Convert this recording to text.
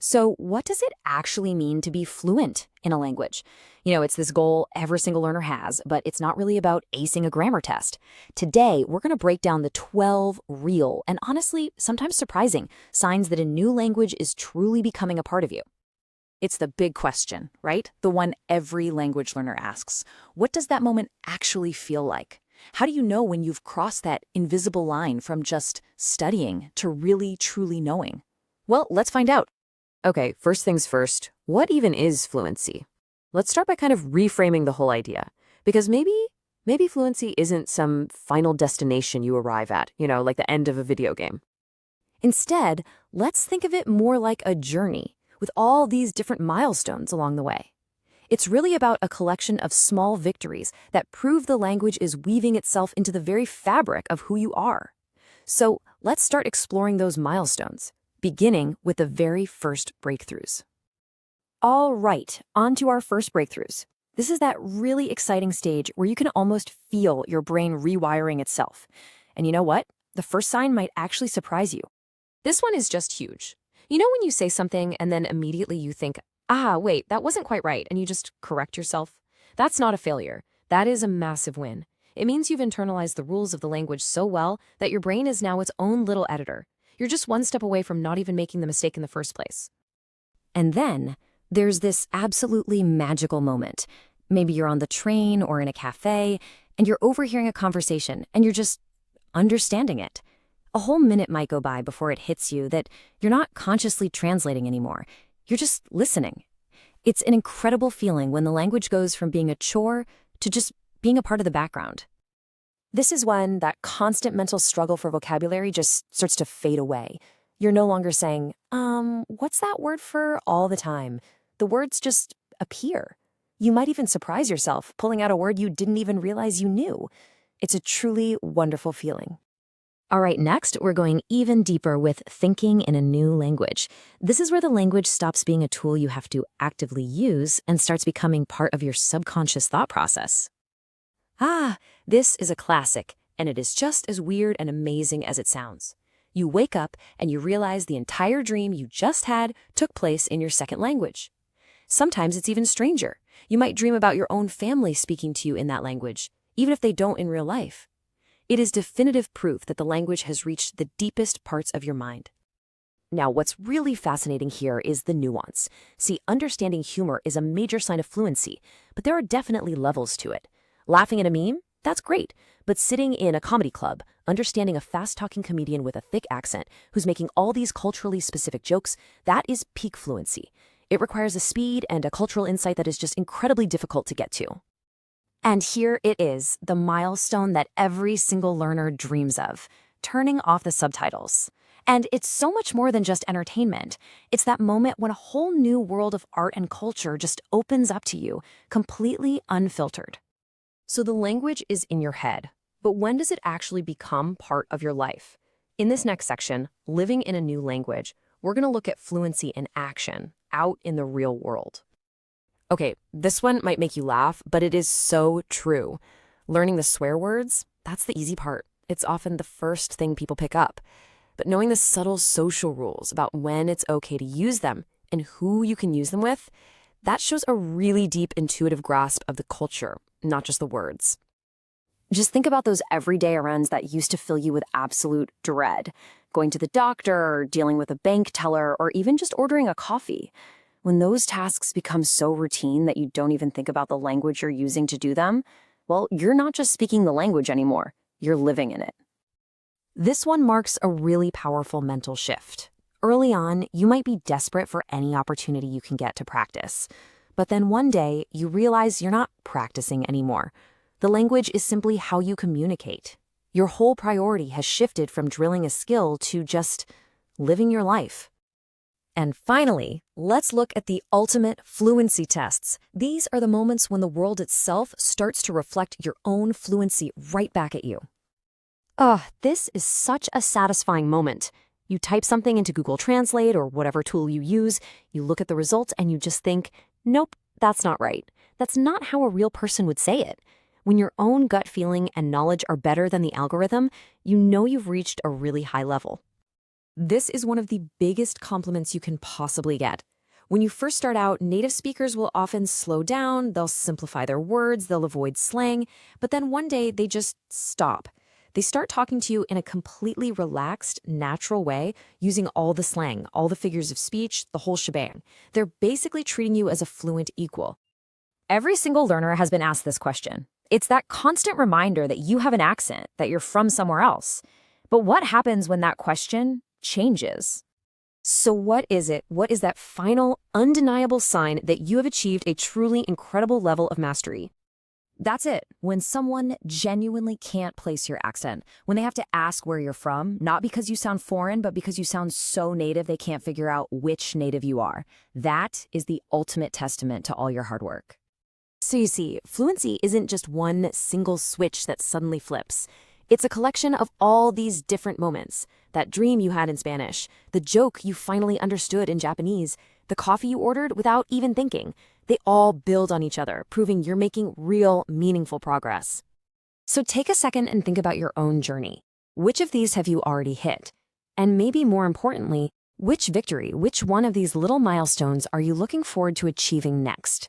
So, what does it actually mean to be fluent in a language? It's this goal every single learner has, but it's not really about acing a grammar test. Today, we're going to break down the 12 real and honestly, sometimes surprising signs that a new language is truly becoming a part of you. It's the big question, right? The one every language learner asks. What does that moment actually feel like? How do you know when you've crossed that invisible line from just studying to really, truly knowing? Well, let's find out. Okay, first things first, what even is fluency? Let's start by kind of reframing the whole idea, because maybe fluency isn't some final destination you arrive at, like the end of a video game. Instead, let's think of it more like a journey with all these different milestones along the way. It's really about a collection of small victories that prove the language is weaving itself into the very fabric of who you are. So let's start exploring those milestones, beginning with the very first breakthroughs. All right, on to our first breakthroughs. This is that really exciting stage where you can almost feel your brain rewiring itself. And you know what? The first sign might actually surprise you. This one is just huge. You know when you say something and then immediately you think, wait, that wasn't quite right, and you just correct yourself? That's not a failure. That is a massive win. It means you've internalized the rules of the language so well that your brain is now its own little editor. You're just one step away from not even making the mistake in the first place. And then there's this absolutely magical moment. Maybe you're on the train or in a cafe, and you're overhearing a conversation, and you're just understanding it. A whole minute might go by before it hits you that you're not consciously translating anymore. You're just listening. It's an incredible feeling when the language goes from being a chore to just being a part of the background. This is when that constant mental struggle for vocabulary just starts to fade away. You're no longer saying, what's that word for all the time? The words just appear. You might even surprise yourself pulling out a word you didn't even realize you knew. It's a truly wonderful feeling. All right, next, we're going even deeper with thinking in a new language. This is where the language stops being a tool you have to actively use and starts becoming part of your subconscious thought process. This is a classic, and it is just as weird and amazing as it sounds. You wake up and you realize the entire dream you just had took place in your second language. Sometimes it's even stranger. You might dream about your own family speaking to you in that language, even if they don't in real life. It is definitive proof that the language has reached the deepest parts of your mind. Now, what's really fascinating here is the nuance. See, understanding humor is a major sign of fluency, but there are definitely levels to it. Laughing at a meme? That's great, but sitting in a comedy club, understanding a fast-talking comedian with a thick accent who's making all these culturally specific jokes, that is peak fluency. It requires a speed and a cultural insight that is just incredibly difficult to get to. And here it is, the milestone that every single learner dreams of, turning off the subtitles. And it's so much more than just entertainment. It's that moment when a whole new world of art and culture just opens up to you, completely unfiltered. So the language is in your head, but when does it actually become part of your life? In this next section, Living in a New Language, we're going to look at fluency in action, out in the real world. Okay, this one might make you laugh, but it is so true. Learning the swear words, that's the easy part. It's often the first thing people pick up. But knowing the subtle social rules about when it's okay to use them and who you can use them with, that shows a really deep intuitive grasp of the culture, not just the words. Just think about those everyday errands that used to fill you with absolute dread. Going to the doctor, or dealing with a bank teller, or even just ordering a coffee. When those tasks become so routine that you don't even think about the language you're using to do them, well, you're not just speaking the language anymore, you're living in it. This one marks a really powerful mental shift. Early on, you might be desperate for any opportunity you can get to practice. But then one day, you realize you're not practicing anymore. The language is simply how you communicate. Your whole priority has shifted from drilling a skill to just living your life. And finally, let's look at the ultimate fluency tests. These are the moments when the world itself starts to reflect your own fluency right back at you. This is such a satisfying moment. You type something into Google Translate or whatever tool you use, you look at the results and you just think, nope, that's not right. That's not how a real person would say it. When your own gut feeling and knowledge are better than the algorithm, you know you've reached a really high level. This is one of the biggest compliments you can possibly get. When you first start out, native speakers will often slow down, they'll simplify their words, they'll avoid slang, but then one day they just stop. They start talking to you in a completely relaxed, natural way, using all the slang, all the figures of speech, the whole shebang. They're basically treating you as a fluent equal. Every single learner has been asked this question. It's that constant reminder that you have an accent, that you're from somewhere else. But what happens when that question changes? So what is it? What is that final, undeniable sign that you have achieved a truly incredible level of mastery? That's it. When someone genuinely can't place your accent, when they have to ask where you're from, not because you sound foreign, but because you sound so native they can't figure out which native you are. That is the ultimate testament to all your hard work. So you see, fluency isn't just one single switch that suddenly flips. It's a collection of all these different moments. That dream you had in Spanish, the joke you finally understood in Japanese, the coffee you ordered without even thinking. They all build on each other, proving you're making real, meaningful progress. So take a second and think about your own journey. Which of these have you already hit? And maybe more importantly, which victory, which one of these little milestones are you looking forward to achieving next?